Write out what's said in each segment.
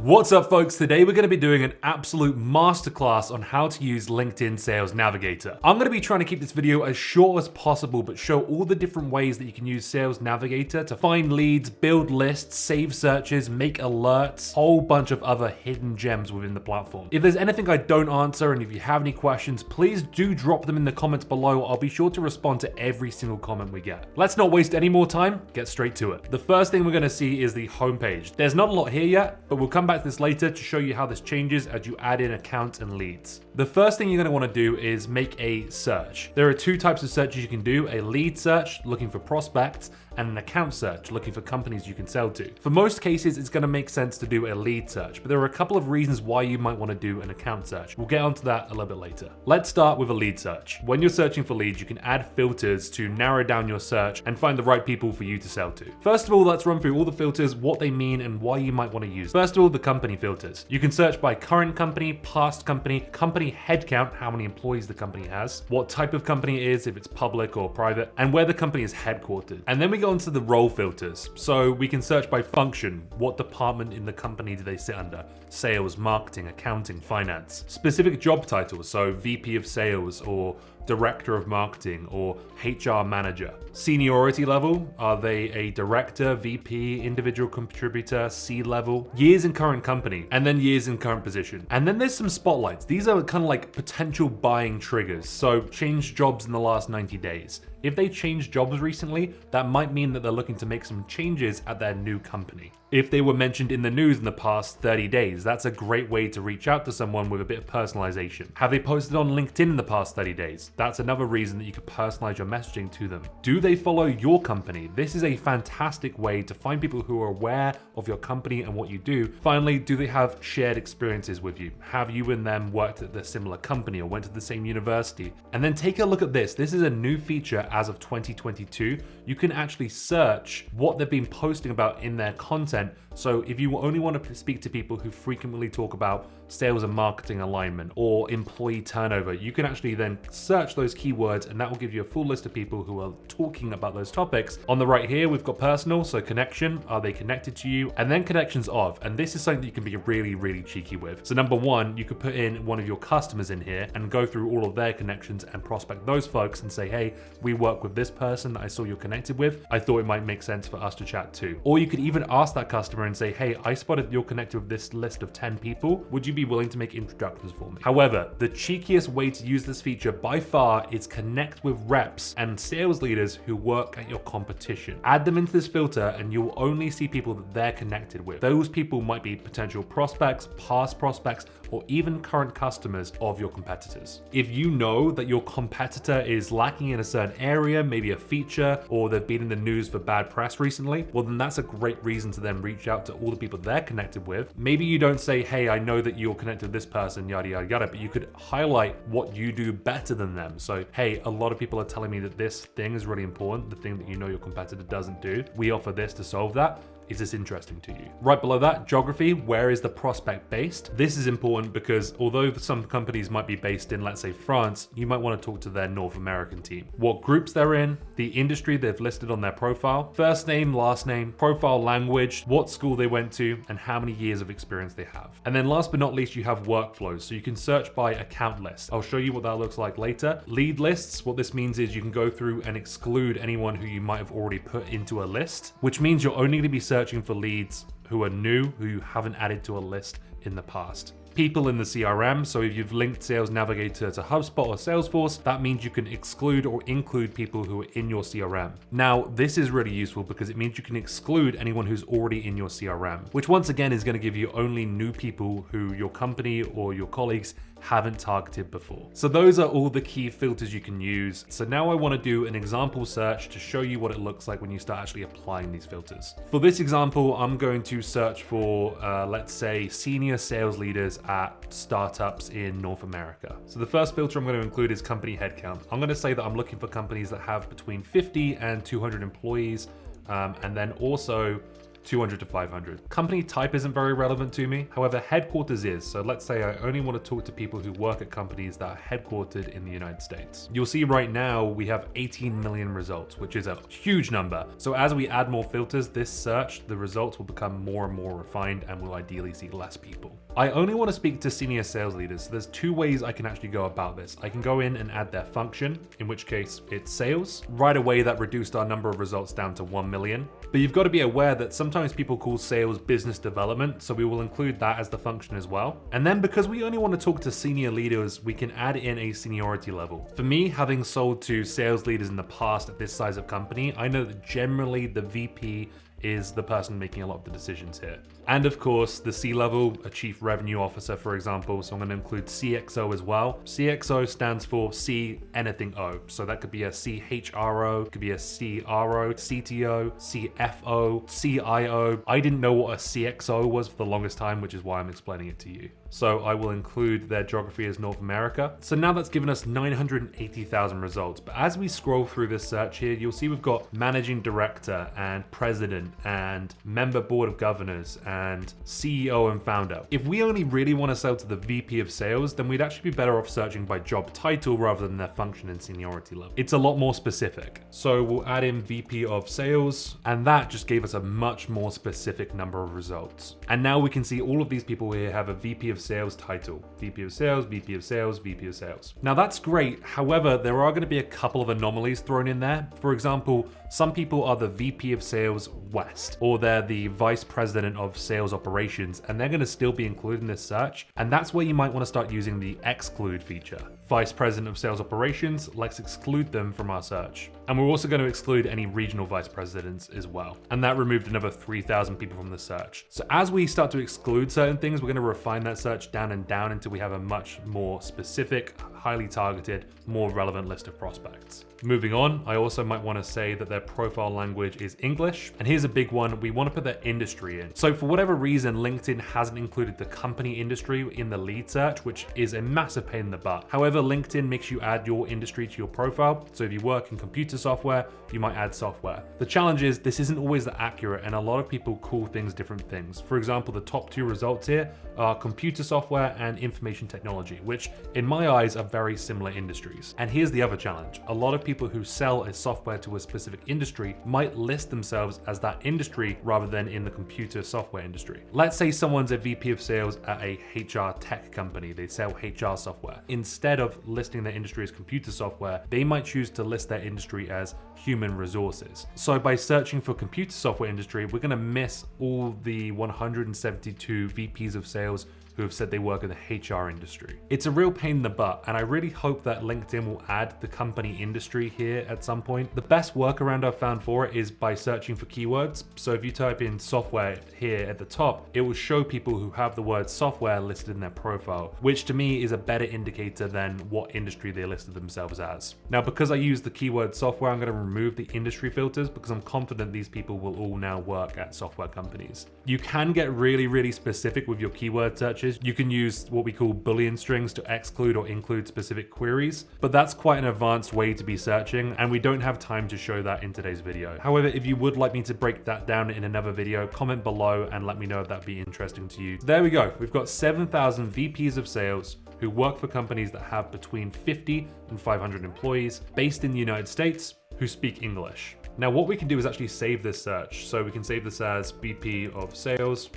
What's up, folks? Today we're going to be doing an absolute masterclass on how to use LinkedIn Sales Navigator. I'm going to be trying to keep this video as short as possible, but show all the different ways that you can use Sales Navigator to find leads, build lists, save searches, make alerts, whole bunch of other hidden gems within the platform. If there's anything I don't answer, and if you have any questions, please do drop them in the comments below. I'll be sure to respond to every single comment we get. Let's not waste any more time, get straight to it. The first thing we're going to see is the homepage. There's not a lot here yet, but we'll come back to this later to show you how this changes as you add in accounts and leads. The first thing you're going to want to do is make a search. There are two types of searches you can do: a lead search looking for prospects and an account search looking for companies you can sell to. For most cases, it's going to make sense to do a lead search, but there are a couple of reasons why you might want to do an account search. We'll get onto that a little bit later. Let's start with a lead search. When you're searching for leads, you can add filters to narrow down your search and find the right people for you to sell to. First of all, let's run through all the filters, what they mean, and why you might want to use them. First of all, the company filters. You can search by current company, past company, company headcount, how many employees the company has, what type of company it is, if it's public or private, and where the company is headquartered. And then we go into the role filters. So we can search by function. What department in the company do they sit under? Sales, marketing, accounting, finance. Specific job titles, so VP of sales or director of marketing or HR manager. Seniority level, are they a director, VP, individual contributor, C-level? Years in current company, and then years in current position. And then there's some spotlights. These are kind of like potential buying triggers. So change jobs in the last 90 days. If they changed jobs recently, that might mean that they're looking to make some changes at their new company. If they were mentioned in the news in the past 30 days, that's a great way to reach out to someone with a bit of personalization. Have they posted on LinkedIn in the past 30 days? That's another reason that you could personalize your messaging to them. Do they follow your company? This is a fantastic way to find people who are aware of your company and what you do. Finally, do they have shared experiences with you? Have you and them worked at the similar company or went to the same university? And then take a look at this. This is a new feature as of 2022. You can actually search what they've been posting about in their content. So if you only want to speak to people who frequently talk about sales and marketing alignment or employee turnover, you can actually then search those keywords, and that will give you a full list of people who are talking about those topics. On the right here, we've got personal, so connection, are they connected to you? And then connections of, and this is something that you can be really, really cheeky with. So number one, you could put in one of your customers in here and go through all of their connections and prospect those folks and say, hey, we work with this person that I saw you're connected with. I thought it might make sense for us to chat too. Or you could even ask that customer and say, hey, I spotted you're connected with this list of 10 people. Would you be willing to make introductions for me? However, the cheekiest way to use this feature by far is connect with reps and sales leaders who work at your competition. Add them into this filter and you'll only see people that they're connected with. Those people might be potential prospects, past prospects, or even current customers of your competitors. If you know that your competitor is lacking in a certain area, maybe a feature, or they've been in the news for bad press recently, well then that's a great reason to then reach out to all the people they're connected with. Maybe you don't say, hey, I know that you're connected with this person, yada, yada, yada, but you could highlight what you do better than them. So, hey, a lot of people are telling me that this thing is really important, the thing that you know your competitor doesn't do. We offer this to solve that. Is this interesting to you? Right below that, geography, where is the prospect based? This is important because although some companies might be based in, let's say, France, you might want to talk to their North American team. What groups they're in, the industry they've listed on their profile, first name, last name, profile language, what school they went to, and how many years of experience they have. And then last but not least, you have workflows. So you can search by account list. I'll show you what that looks like later. Lead lists, what this means is you can go through and exclude anyone who you might have already put into a list, which means you're only going to be searching for leads who are new, who you haven't added to a list in the past. People in the CRM, so if you've linked Sales Navigator to HubSpot or Salesforce, that means you can exclude or include people who are in your CRM. Now, this is really useful because it means you can exclude anyone who's already in your CRM, which once again is going to give you only new people who your company or your colleagues haven't targeted before. So those are all the key filters you can use. So now I want to do an example search to show you what it looks like when you start actually applying these filters. For this example, I'm going to search for, let's say, senior sales leaders at startups in North America. So the first filter I'm going to include is company headcount. I'm going to say that I'm looking for companies that have between 50 and 200 employees, and then also 200 to 500. Company type isn't very relevant to me. However, headquarters is. So let's say I only want to talk to people who work at companies that are headquartered in the United States. You'll see right now we have 18 million results, which is a huge number. So as we add more filters, this search, the results will become more and more refined and will ideally see less people. I only want to speak to senior sales leaders. So there's two ways I can actually go about this. I can go in and add their function, in which case it's sales. Right away, that reduced our number of results down to 1 million. But you've got to be aware that sometimes people call sales business development, so we will include that as the function as well. And then because we only want to talk to senior leaders, we can add in a seniority level. For me, having sold to sales leaders in the past at this size of company, I know that generally the VP is the person making a lot of the decisions here. And of course, the C-level, a chief revenue officer, for example. So I'm going to include CXO as well. CXO stands for C anything O. So that could be a CHRO, could be a CRO, CTO, CFO, CIO. I didn't know what a CXO was for the longest time, which is why I'm explaining it to you. So I will include their geography as North America. So now that's given us 980,000 results. But as we scroll through this search here, you'll see we've got managing director and president and member board of governors and CEO and founder. If we only really want to sell to the VP of sales, then we'd actually be better off searching by job title rather than their function and seniority level. It's a lot more specific. So we'll add in VP of sales, and that just gave us a much more specific number of results. And now we can see all of these people here have a VP of sales title. VP of sales, VP of sales, VP of sales. Now that's great. However, there are going to be a couple of anomalies thrown in there. For example, some people are the VP of sales West, or they're the vice president of sales operations, and they're going to still be included in this search. And that's where you might want to start using the exclude feature. Vice president of sales operations, let's exclude them from our search. And we're also going to exclude any regional vice presidents as well. And that removed another 3,000 people from the search. So as we start to exclude certain things, we're going to refine that search down and down until we have a much more specific, highly targeted, more relevant list of prospects. Moving on, I also might want to say that their profile language is English. And here's a big one. We want to put their industry in. So for whatever reason, LinkedIn hasn't included the company industry in the lead search, which is a massive pain in the butt. However, LinkedIn makes you add your industry to your profile. So if you work in computer software, you might add software. The challenge is this isn't always that accurate, and a lot of people call things different things. For example, the top two results here are computer software and information technology, which in my eyes are very similar industries. And here's the other challenge. A lot of people who sell a software to a specific industry might list themselves as that industry rather than in the computer software industry. Let's say someone's a VP of sales at a HR tech company. They sell HR software. Instead of listing their industry as computer software, they might choose to list their industry as human resources. So by searching for computer software industry, we're going to miss all the 172 VPs of sales who have said they work in the HR industry. It's a real pain in the butt, and I really hope that LinkedIn will add the company industry here at some point. The best workaround I've found for it is by searching for keywords. So if you type in software here at the top, it will show people who have the word software listed in their profile, which to me is a better indicator than what industry they listed themselves as. Now, because I use the keyword software, I'm going to remove the industry filters because I'm confident these people will all now work at software companies. You can get really, really specific with your keyword searches. You can use what we call Boolean strings to exclude or include specific queries, but that's quite an advanced way to be searching, and we don't have time to show that in today's video. However, if you would like me to break that down in another video, comment below and let me know if that'd be interesting to you. There we go. We've got 7,000 VPs of sales who work for companies that have between 50 and 500 employees based in the United States who speak English. Now, what we can do is actually save this search. So we can save this as VP of sales,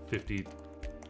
50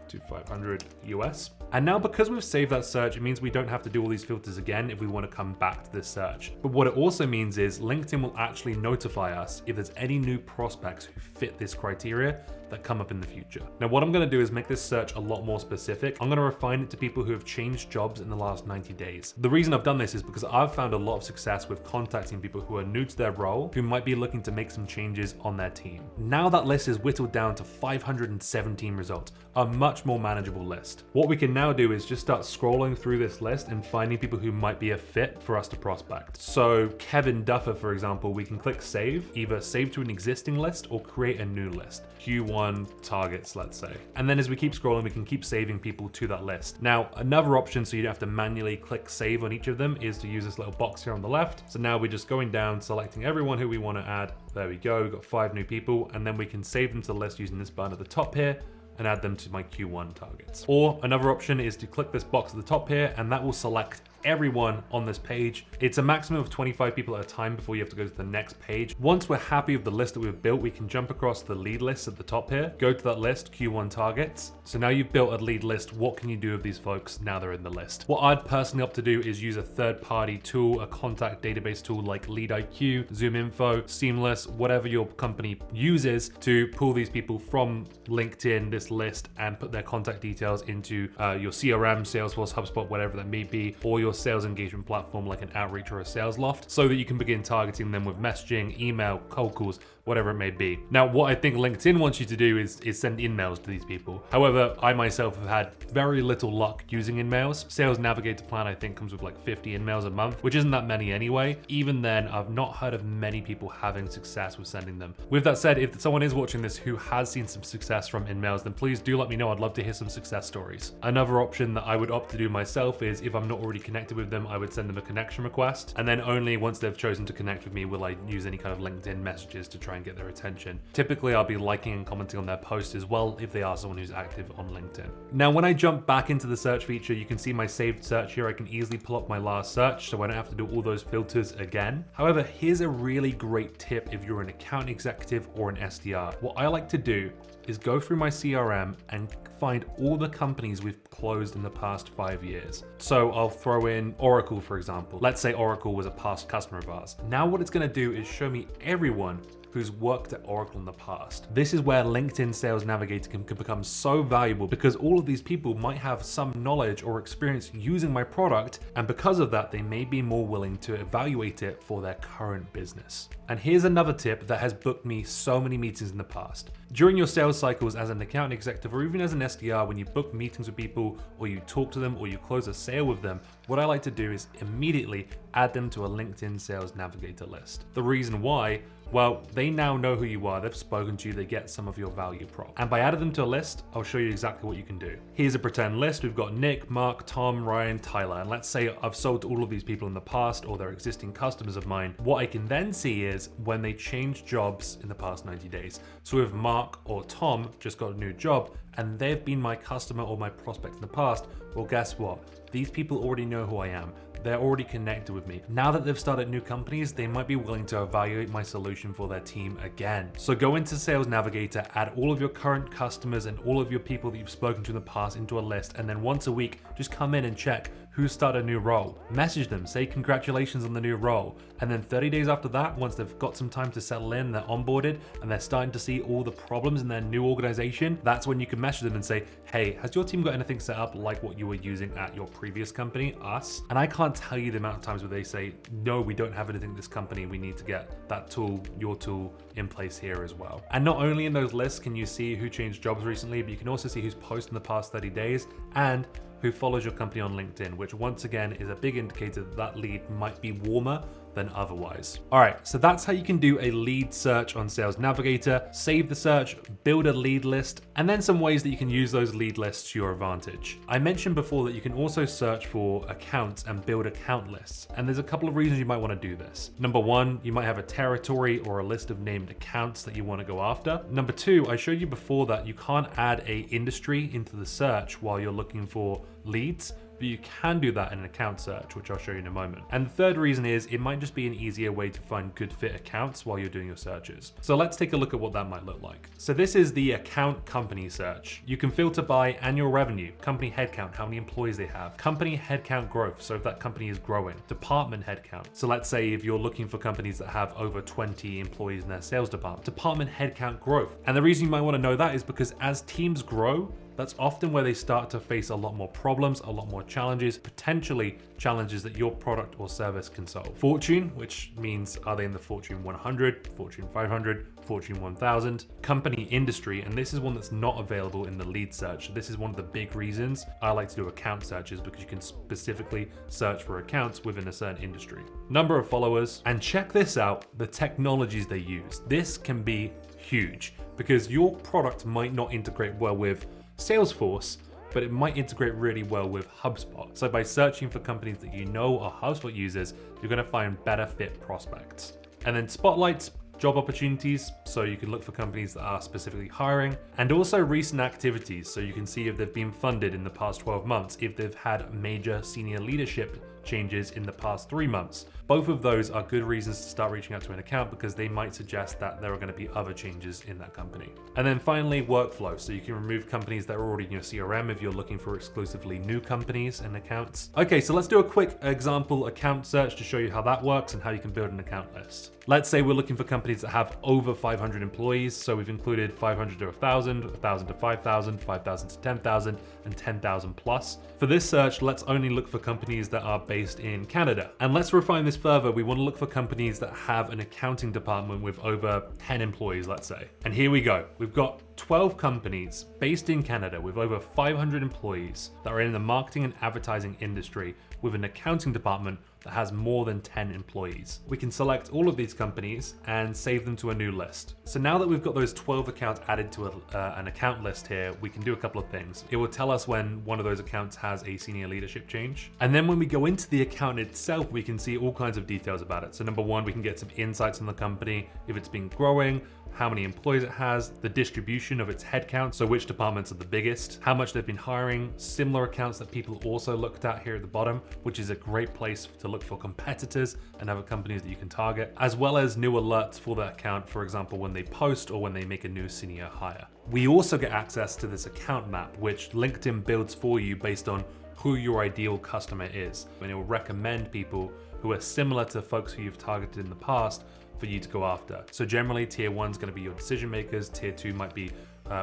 to 500 US. And now because we've saved that search, it means we don't have to do all these filters again if we want to come back to this search. But what it also means is LinkedIn will actually notify us if there's any new prospects who fit this criteria that come up in the future. Now, what I'm going to do is make this search a lot more specific. I'm going to refine it to people who have changed jobs in the last 90 days. The reason I've done this is because I've found a lot of success with contacting people who are new to their role, who might be looking to make some changes on their team. Now that list is whittled down to 517 results, a much more manageable list. What we can now do is just start scrolling through this list and finding people who might be a fit for us to prospect. So Kevin Duffer, for example, we can click save, either save to an existing list or create a new list. Q1 Q1 targets, let's say. And then as we keep scrolling, we can keep saving people to that list. Now, another option, so you don't have to manually click save on each of them, is to use this little box here on the left. So now we're just going down, selecting everyone who we want to add. There we go, we've got 5 new people, and then we can save them to the list using this button at the top here and add them to my Q1 targets. Or another option is to click this box at the top here, and that will select everyone on this page. It's a maximum of 25 people at a time before you have to go to the next page. Once we're happy with the list that we've built, we can jump across the lead list at the top here, go to that list, Q1 targets. So now you've built a lead list. What can you do with these folks now they're in the list? What I'd personally opt to do is use a third-party tool, a contact database tool like LeadIQ, ZoomInfo, Seamless, whatever your company uses to pull these people from LinkedIn, this list, and put their contact details into your CRM, Salesforce, HubSpot, whatever that may be, or your sales engagement platform like an Outreach or a Sales Loft, so that you can begin targeting them with messaging, email, cold calls, whatever it may be. Now, what I think LinkedIn wants you to do is send InMails to these people. However, I myself have had very little luck using InMails. Sales Navigator plan, I think, comes with like 50 InMails a month, which isn't that many anyway. Even then, I've not heard of many people having success with sending them. With that said, if someone is watching this who has seen some success from InMails, then please do let me know. I'd love to hear some success stories. Another option that I would opt to do myself is, if I'm not already connected with them, I would send them a connection request. And then only once they've chosen to connect with me will I use any kind of LinkedIn messages to try and get their attention. Typically, I'll be liking and commenting on their posts as well if they are someone who's active on LinkedIn. Now, when I jump back into the search feature, you can see my saved search here. I can easily pull up my last search, so I don't have to do all those filters again. However, here's a really great tip if you're an account executive or an SDR. What I like to do is go through my CRM and find all the companies we've closed in the past 5 years. So I'll throw in Oracle, for example. Let's say Oracle was a past customer of ours. Now what it's gonna do is show me everyone who's worked at Oracle in the past. This is where LinkedIn Sales Navigator can become so valuable, because all of these people might have some knowledge or experience using my product, and because of that, they may be more willing to evaluate it for their current business. And here's another tip that has booked me so many meetings in the past. During your sales cycles as an account executive or even as an SDR, when you book meetings with people or you talk to them or you close a sale with them, what I like to do is immediately add them to a LinkedIn Sales Navigator list. The reason why, well, they now know who you are, they've spoken to you, they get some of your value prop. And by adding them to a list, I'll show you exactly what you can do. Here's a pretend list. We've got Nick, Mark, Tom, Ryan, Tyler. And let's say I've sold to all of these people in the past or they're existing customers of mine. What I can then see is when they change jobs in the past 90 days. So if Mark or Tom just got a new job and they've been my customer or my prospect in the past, well, guess what? These people already know who I am. They're already connected with me. Now that they've started new companies, they might be willing to evaluate my solution for their team again. So go into Sales Navigator, add all of your current customers and all of your people that you've spoken to in the past into a list, and then once a week, just come in and check who started a new role. Message them, say congratulations on the new role. And then 30 days after that, once they've got some time to settle in, they're onboarded, and they're starting to see all the problems in their new organization, that's when you can message them and say, hey, has your team got anything set up like what you were using at your previous company, us? And I can't tell you the amount of times where they say, no, we don't have anything in this company. We need to get that tool, your tool, in place here as well. And not only in those lists can you see who changed jobs recently, but you can also see who's posted in the past 30 days and who follows your company on LinkedIn, which once again is a big indicator that that lead might be warmer than otherwise. All right, so that's how you can do a lead search on Sales Navigator, save the search, build a lead list, and then some ways that you can use those lead lists to your advantage. I mentioned before that you can also search for accounts and build account lists, and there's a couple of reasons you might want to do this. Number one, you might have a territory or a list of named accounts that you want to go after. Number two, I showed you before that you can't add a industry into the search while you're looking for leads, but you can do that in an account search, which I'll show you in a moment. And the third reason is it might just be an easier way to find good fit accounts while you're doing your searches. So let's take a look at what that might look like. So this is the account company search. You can filter by annual revenue, company headcount, how many employees they have, company headcount growth, so if that company is growing, department headcount. So let's say if you're looking for companies that have over 20 employees in their sales department headcount growth. And the reason you might want to know that is because as teams grow, that's often where they start to face a lot more problems, a lot more challenges, potentially challenges that your product or service can solve. Fortune, which means are they in the Fortune 100, Fortune 500, Fortune 1000, company industry, and this is one that's not available in the lead search. This is one of the big reasons I like to do account searches, because you can specifically search for accounts within a certain industry. Number of followers, and check this out, the technologies they use. This can be huge, because your product might not integrate well with Salesforce, but it might integrate really well with HubSpot. So by searching for companies that you know are HubSpot users, you're gonna find better fit prospects. And then spotlights, job opportunities, so you can look for companies that are specifically hiring, and also recent activities, so you can see if they've been funded in the past 12 months, if they've had major senior leadership changes in the past 3 months. Both of those are good reasons to start reaching out to an account because they might suggest that there are going to be other changes in that company. And then finally, workflow. So you can remove companies that are already in your CRM if you're looking for exclusively new companies and accounts. Okay, so let's do a quick example account search to show you how that works and how you can build an account list. Let's say we're looking for companies that have over 500 employees. So we've included 500 to 1,000, 1,000 to 5,000, 5,000 to 10,000, and 10,000 plus. For this search, let's only look for companies that are based in Canada. And let's refine this further. We want to look for companies that have an accounting department with over 10 employees, let's say. And here we go. We've got 12 companies based in Canada with over 500 employees that are in the marketing and advertising industry with an accounting department that has more than 10 employees. We can select all of these companies and save them to a new list. So now that we've got those 12 accounts added to an account list here, we can do a couple of things. It will tell us when one of those accounts has a senior leadership change. And then when we go into the account itself, we can see all kinds of details about it. So number one, we can get some insights on the company, if it's been growing, how many employees it has, the distribution of its headcount, so which departments are the biggest, how much they've been hiring, similar accounts that people also looked at here at the bottom, which is a great place to look for competitors and other companies that you can target, as well as new alerts for that account, for example, when they post or when they make a new senior hire. We also get access to this account map, which LinkedIn builds for you based on who your ideal customer is, and it will recommend people who are similar to folks who you've targeted in the past for you to go after. So generally tier 1 is going to be your decision makers, tier 2 might be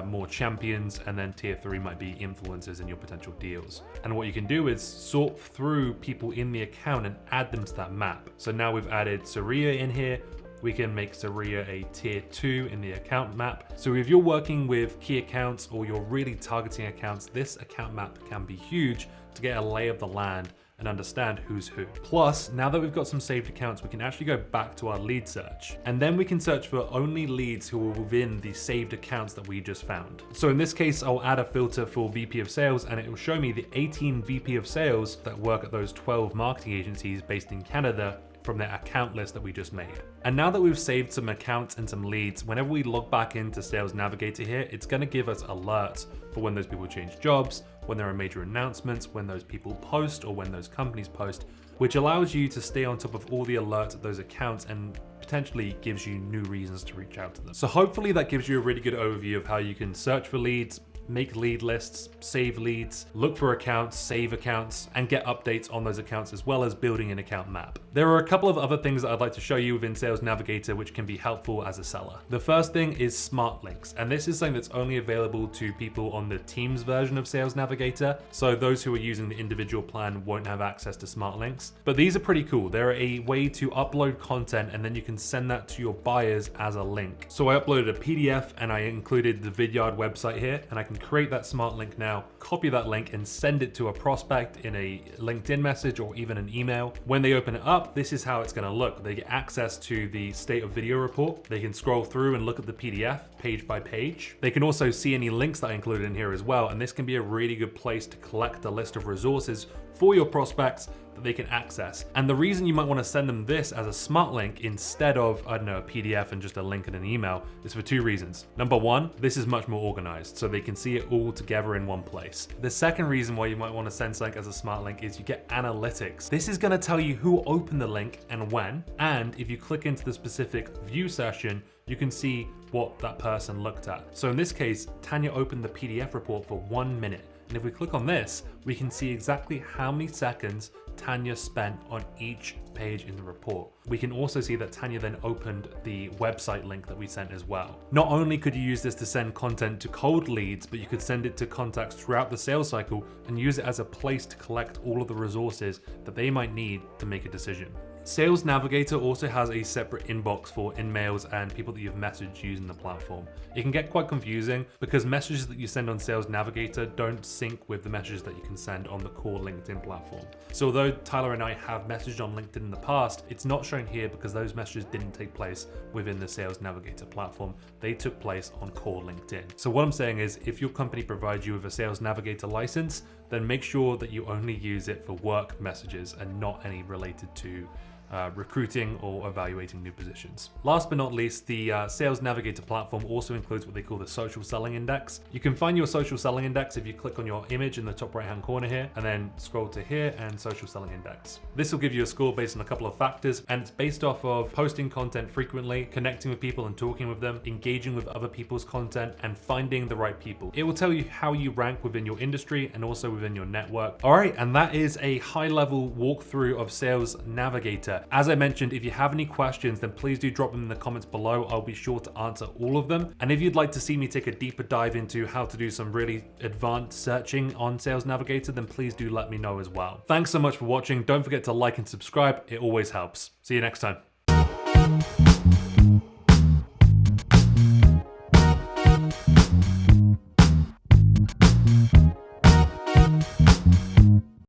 more champions, and then tier 3 might be influencers in your potential deals. And what you can do is sort through people in the account and add them to that map. So now we've added Saria in here. We can make Saria a tier 2 in the account map. So if you're working with key accounts or you're really targeting accounts, this account map can be huge to get a lay of the land and understand who's who. Plus, now that we've got some saved accounts, we can actually go back to our lead search, and then we can search for only leads who are within the saved accounts that we just found. So in this case, I'll add a filter for VP of Sales, and it will show me the 18 VP of Sales that work at those 12 marketing agencies based in Canada from their account list that we just made. And now that we've saved some accounts and some leads, whenever we log back into Sales Navigator here, it's gonna give us alerts for when those people change jobs, when there are major announcements, when those people post, or when those companies post, which allows you to stay on top of all the alerts of those accounts and potentially gives you new reasons to reach out to them. So hopefully that gives you a really good overview of how you can search for leads, make lead lists, save leads, look for accounts, save accounts, and get updates on those accounts, as well as building an account map. There are a couple of other things that I'd like to show you within Sales Navigator which can be helpful as a seller. The first thing is smart links, and this is something that's only available to people on the Teams version of Sales Navigator, so those who are using the individual plan won't have access to smart links. But these are pretty cool. They're a way to upload content and then you can send that to your buyers as a link. So I uploaded a PDF and I included the Vidyard website here, and I can create that smart link now, copy that link and send it to a prospect in a LinkedIn message or even an email. When they open it up, this is how it's going to look. They get access to the state of video report. They can scroll through and look at the PDF page by page. They can also see any links that I included in here as well, and this can be a really good place to collect a list of resources for your prospects that they can access. And the reason you might want to send them this as a smart link instead of, I don't know, a PDF and just a link in an email is for two reasons. Number one, this is much more organized, so they can see it all together in one place. The second reason why you might want to send something as a smart link is you get analytics. This is going to tell you who opened the link and when, and if you click into the specific view session, you can see what that person looked at. So in this case, Tanya opened the PDF report for 1 minute. And if we click on this, we can see exactly how many seconds Tanya spent on each page in the report. We can also see that Tanya then opened the website link that we sent as well. Not only could you use this to send content to cold leads, but you could send it to contacts throughout the sales cycle and use it as a place to collect all of the resources that they might need to make a decision. Sales Navigator also has a separate inbox for InMails and people that you've messaged using the platform. It can get quite confusing because messages that you send on Sales Navigator don't sync with the messages that you can send on the core LinkedIn platform. So although Tyler and I have messaged on LinkedIn in the past, it's not shown here because those messages didn't take place within the Sales Navigator platform. They took place on core LinkedIn. So what I'm saying is, if your company provides you with a Sales Navigator license, then make sure that you only use it for work messages and not any related to recruiting or evaluating new positions. Last but not least, the Sales Navigator platform also includes what they call the social selling index. You can find your social selling index if you click on your image in the top right hand corner here and then scroll to here and social selling index. This will give you a score based on a couple of factors, and it's based off of posting content frequently, connecting with people and talking with them, engaging with other people's content, and finding the right people. It will tell you how you rank within your industry and also within your network. All right, and that is a high level walkthrough of Sales Navigator. As I mentioned, if you have any questions, then please do drop them in the comments below. I'll be sure to answer all of them. And if you'd like to see me take a deeper dive into how to do some really advanced searching on Sales Navigator, then please do let me know as well. Thanks so much for watching. Don't forget to like and subscribe. It always helps. See you next time.